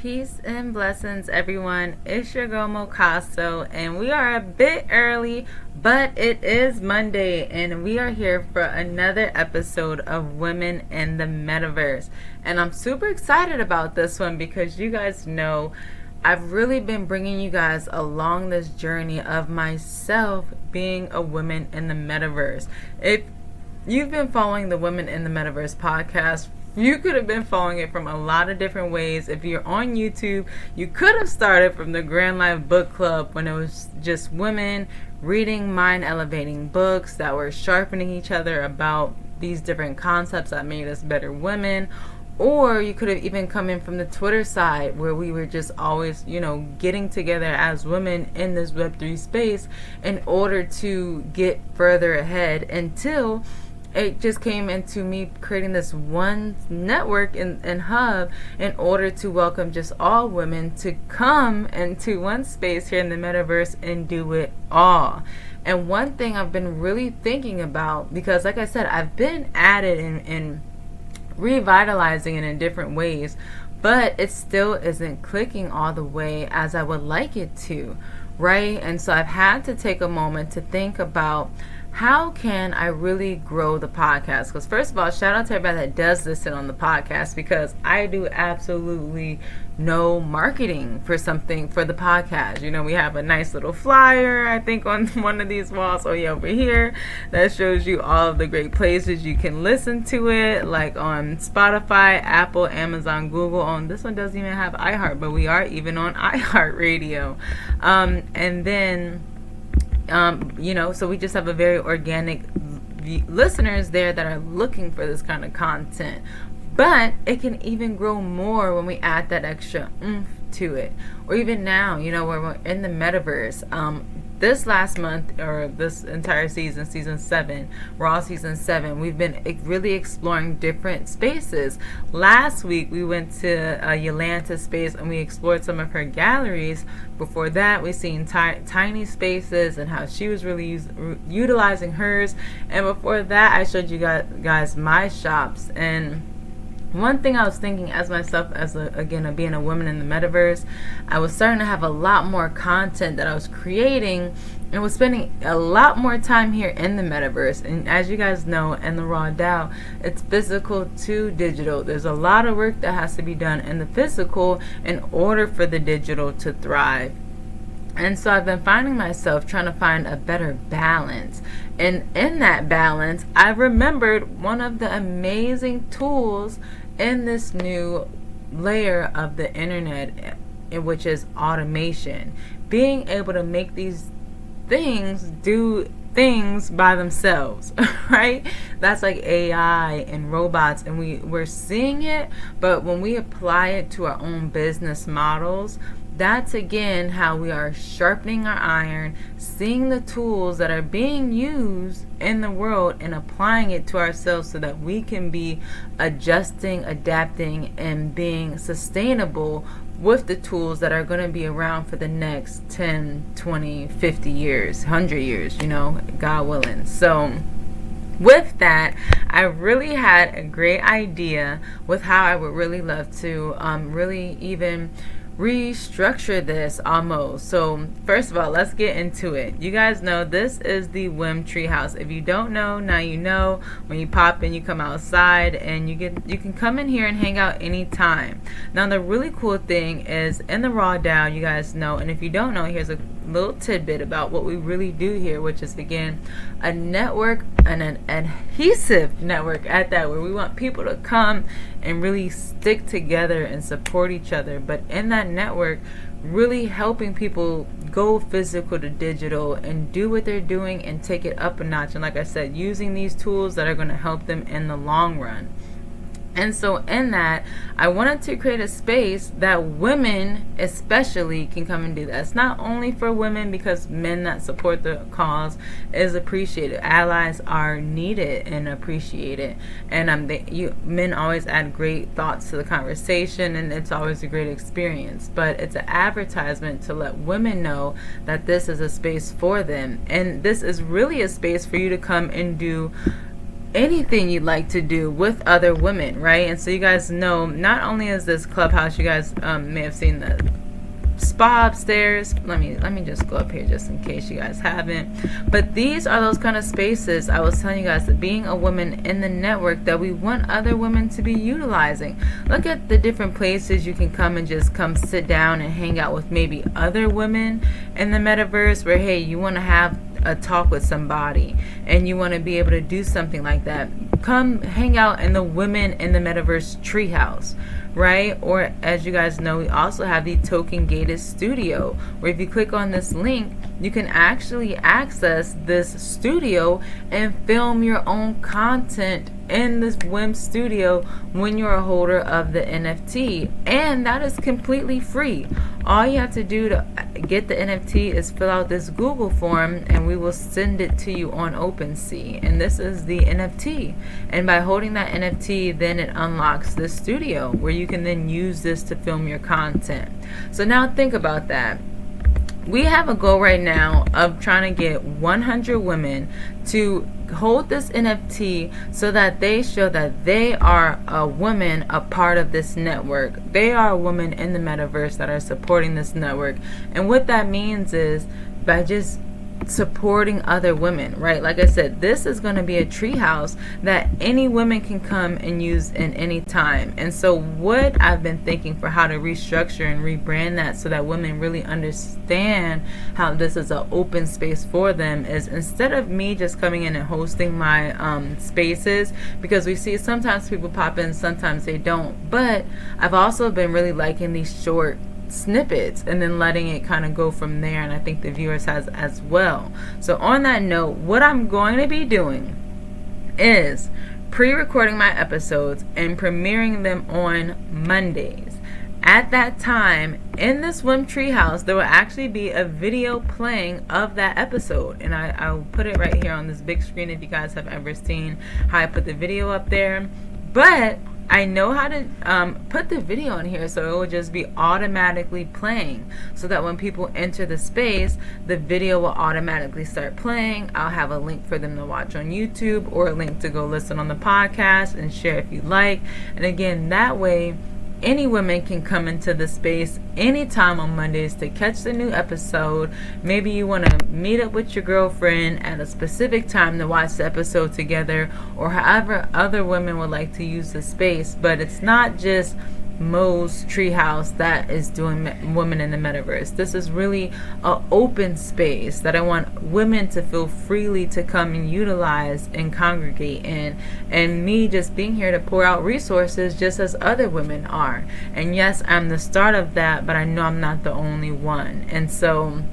Peace and blessings, everyone. It's your girl Mocasso, and we are a bit early, but it is Monday, and we are here for another episode of Women in the Metaverse. And I'm super excited about this one because you guys know I've really been bringing you guys along this journey of myself being a woman in the Metaverse. If you've been following the Women in the Metaverse podcast, you could have been following it from a lot of different ways. If you're on YouTube, you could have started from the Grand Life Book Club when it was just women reading mind elevating books that were sharpening each other about these different concepts that made us better women. Or you could have even come in from the Twitter side where we were just always, getting together as women in this Web3 space in order to get further ahead until it just came into me creating this one network and hub in order to welcome just all women to come into one space here in the Metaverse and do it all. And one thing I've been really thinking about, because like I said, I've been at it and revitalizing it in different ways, but it still isn't clicking all the way as I would like it to, right? And so I've had to take a moment to think about how can I really grow the podcast? Because first of all, shout out to everybody that does listen on the podcast, because I do absolutely no marketing for the podcast. We have a nice little flyer, I think, on one of these walls, over here, that shows you all of the great places you can listen to it, like on Spotify, Apple, Amazon, Google. On this one doesn't even have iHeart, but we are even on iHeartRadio. And then so we just have a very organic listeners there that are looking for this kind of content. But it can even grow more when we add that extra oomph to it. Or even now, where we're in the Metaverse. This last month, or this entire season 7, Raw season 7, we've been really exploring different spaces. Last week, we went to Yolanta's space and we explored some of her galleries. Before that, we've seen tiny spaces and how she was really utilizing hers. And before that, I showed you guys my shops. And one thing I was thinking as myself, being a woman in the Metaverse, I was starting to have a lot more content that I was creating and was spending a lot more time here in the Metaverse. And as you guys know, in the Raw DAO, it's physical to digital. There's a lot of work that has to be done in the physical in order for the digital to thrive. And so I've been finding myself trying to find a better balance. And in that balance, I remembered one of the amazing tools in this new layer of the internet, which is automation. Being able to make these things do things by themselves, right? That's like AI and robots, and we're seeing it, but when we apply it to our own business models, that's again how we are sharpening our iron, seeing the tools that are being used in the world and applying it to ourselves so that we can be adjusting, adapting, and being sustainable with the tools that are going to be around for the next 10, 20, 50 years, 100 years, God willing. So with that, I really had a great idea with how I would really love to really even restructure this almost. So first of all, let's get into it. You guys know this is the WIM Treehouse. If you don't know, now you know. When you pop in, you come outside and you can come in here and hang out anytime. Now the really cool thing is in the Raw DAO, you guys know, and if you don't know, here's a little tidbit about what we really do here, which is again a network, and an adhesive network at that, where we want people to come and really stick together and support each other, but in that network really helping people go physical to digital and do what they're doing and take it up a notch, and like I said, using these tools that are going to help them in the long run. And so in that, I wanted to create a space that women especially can come and do that. It's not only for women, because men that support the cause is appreciated. Allies are needed and appreciated. And men always add great thoughts to the conversation, and it's always a great experience. But it's an advertisement to let women know that this is a space for them. And this is really a space for you to come and do anything you'd like to do with other women, right? And so you guys know, not only is this clubhouse, you guys may have seen the spa upstairs. Let me just go up here just in case you guys haven't. But these are those kind of spaces I was telling you guys, that being a woman in the network, that we want other women to be utilizing. Look at the different places you can come and just come sit down and hang out with maybe other women in the metaverse, where hey, you want to have a talk with somebody and you want to be able to do something like that. Come hang out in the Women in the Metaverse treehouse, right? Or as you guys know, we also have the token gated studio, where if you click on this link, you can actually access this studio and film your own content in this WIM studio when you're a holder of the NFT, and that is completely free. All you have to do to get the NFT is fill out this Google form, and we will send it to you on OpenSea. And this is the NFT, and by holding that NFT, then it unlocks the studio where you can then use this to film your content. So now think about that. We have a goal right now of trying to get 100 women to hold this NFT so that they show that they are a woman, a part of this network. They are a woman in the metaverse that are supporting this network. And what that means is by just supporting other women, right? Like I said, this is going to be a treehouse that any women can come and use in any time. And so what I've been thinking for how to restructure and rebrand that so that women really understand how this is an open space for them is, instead of me just coming in and hosting my spaces, because we see sometimes people pop in, sometimes they don't, but I've also been really liking these short snippets and then letting it kind of go from there, and I think the viewers has as well. So on that note, what I'm going to be doing is pre-recording my episodes and premiering them on Mondays. At that time, in this WIM treehouse, there will actually be a video playing of that episode, and I'll put it right here on this big screen if you guys have ever seen how I put the video up there. But I know how to put the video on here so it will just be automatically playing, so that when people enter the space, the video will automatically start playing. I'll have a link for them to watch on YouTube, or a link to go listen on the podcast and share if you like. And again, that way any women can come into the space anytime on Mondays to catch the new episode. Maybe you want to meet up with your girlfriend at a specific time to watch the episode together, or however other women would like to use the space. But it's not just Mo's treehouse that is doing Women in the Metaverse. This is really an open space that I want women to feel freely to come and utilize and congregate in, and me just being here to pour out resources just as other women are. And yes, I'm the start of that, but I know I'm not the only one. And so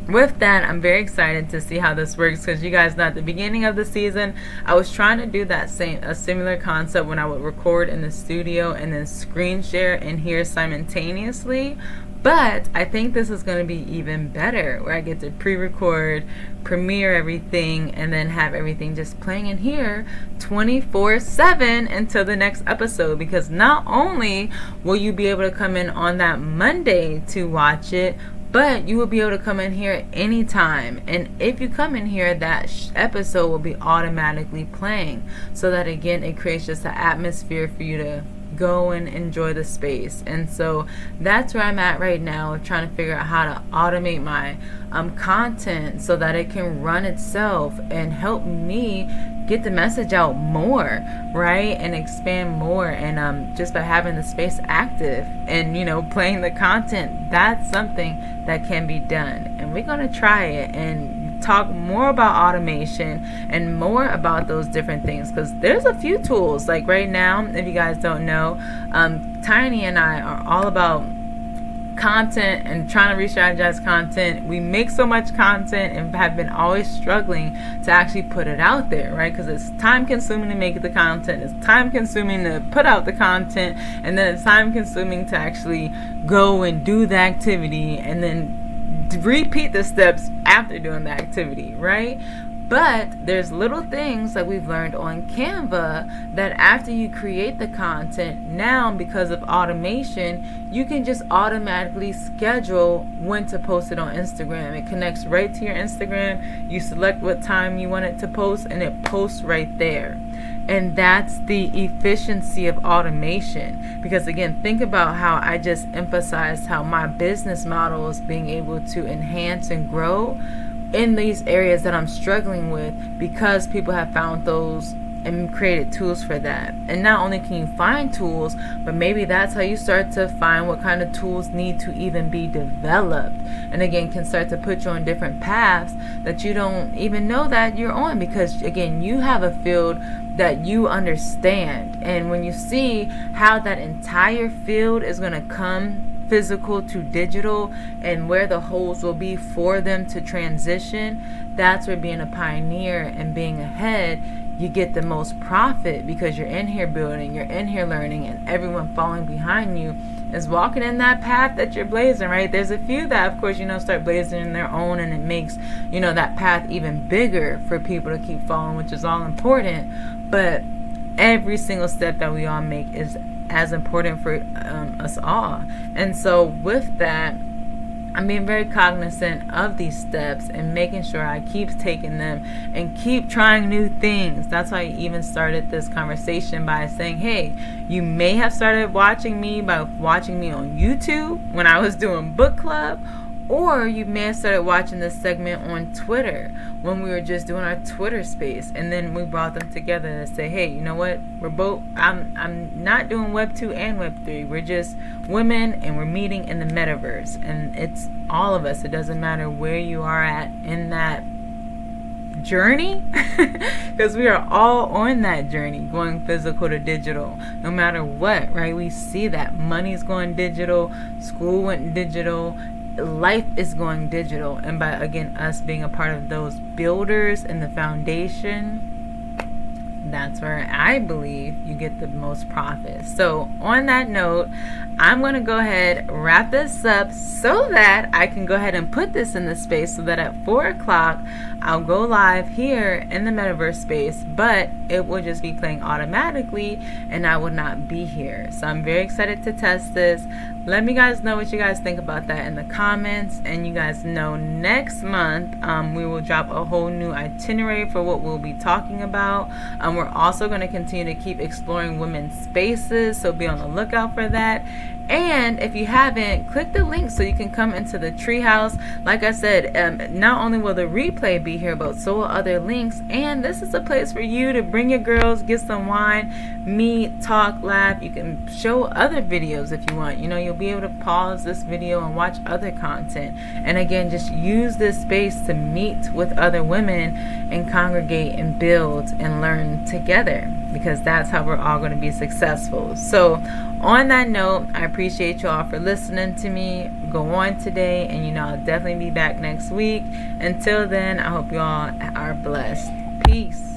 with that, I'm very excited to see how this works, because you guys know at the beginning of the season, I was trying to do a similar concept when I would record in the studio and then screen share in here simultaneously. But I think this is going to be even better, where I get to pre-record, premiere everything, and then have everything just playing in here 24/7 until the next episode. Because not only will you be able to come in on that Monday to watch it, but you will be able to come in here anytime. And if you come in here, that episode will be automatically playing, so that again, it creates just an atmosphere for you to go and enjoy the space. And so that's where I'm at right now, trying to figure out how to automate my content so that it can run itself and help me get the message out more, right? And expand more. And just by having the space active and, you know, playing the content, that's something that can be done. And we're going to try it and talk more about automation and more about those different things, because there's a few tools. Like right now, if you guys don't know, Tiny and I are all about content and trying to re-strategize content. We make so much content and have been always struggling to actually put it out there, right? Because it's time consuming to make the content, it's time consuming to put out the content, and then it's time consuming to actually go and do the activity and then repeat the steps after doing the activity, right? But there's little things like we've learned on Canva that after you create the content, now because of automation, you can just automatically schedule when to post it on Instagram. It connects right to your Instagram. You select what time you want it to post, and it posts right there. And that's the efficiency of automation. Because again, think about how I just emphasized how my business model is being able to enhance and grow in these areas that I'm struggling with, because people have found those and created tools for that. And not only can you find tools, but maybe that's how you start to find what kind of tools need to even be developed, and again can start to put you on different paths that you don't even know that you're on, because again you have a field that you understand. And when you see how that entire field is going to come physical to digital and where the holes will be for them to transition, that's where being a pioneer and being ahead, you get the most profit, because you're in here building, you're in here learning, and everyone following behind you is walking in that path that you're blazing, right? There's a few that of course start blazing in their own, and it makes that path even bigger for people to keep following, which is all important. But every single step that we all make is as important for us all. And so with that, I'm being very cognizant of these steps and making sure I keep taking them and keep trying new things. That's why I even started this conversation by saying, hey, you may have started watching me by watching me on YouTube when I was doing book club, or you may have started watching this segment on Twitter when we were just doing our Twitter space, and then we brought them together to say, hey, you know what? We're both. I'm not doing Web 2 and Web 3. We're just women, and we're meeting in the Metaverse, and it's all of us. It doesn't matter where you are at in that journey, because we are all on that journey, going physical to digital, no matter what, right? We see that money's going digital, school went digital, life is going digital. And by again us being a part of those builders and the foundation, that's where I believe you get the most profit. So on that note, I'm going to go ahead, wrap this up so that I can go ahead and put this in the space so that at 4 o'clock I'll go live here in the Metaverse space, but it will just be playing automatically and I will not be here. So I'm very excited to test this. Let me guys know what you guys think about that in the comments, and you guys know next month we will drop a whole new itinerary for what we'll be talking about. We're also going to continue to keep exploring women's spaces, so be on the lookout for that. And if you haven't, click the link so you can come into the treehouse. Like I said, not only will the replay be here, but so will other links. And this is a place for you to bring your girls, get some wine, meet, talk, laugh. You can show other videos if you want. You'll be able to pause this video and watch other content. And again, just use this space to meet with other women and congregate and build and learn together, because that's how we're all going to be successful. So on that note, I appreciate you all for listening to me go on today, and I'll definitely be back next week. Until then, I hope you all are blessed. Peace.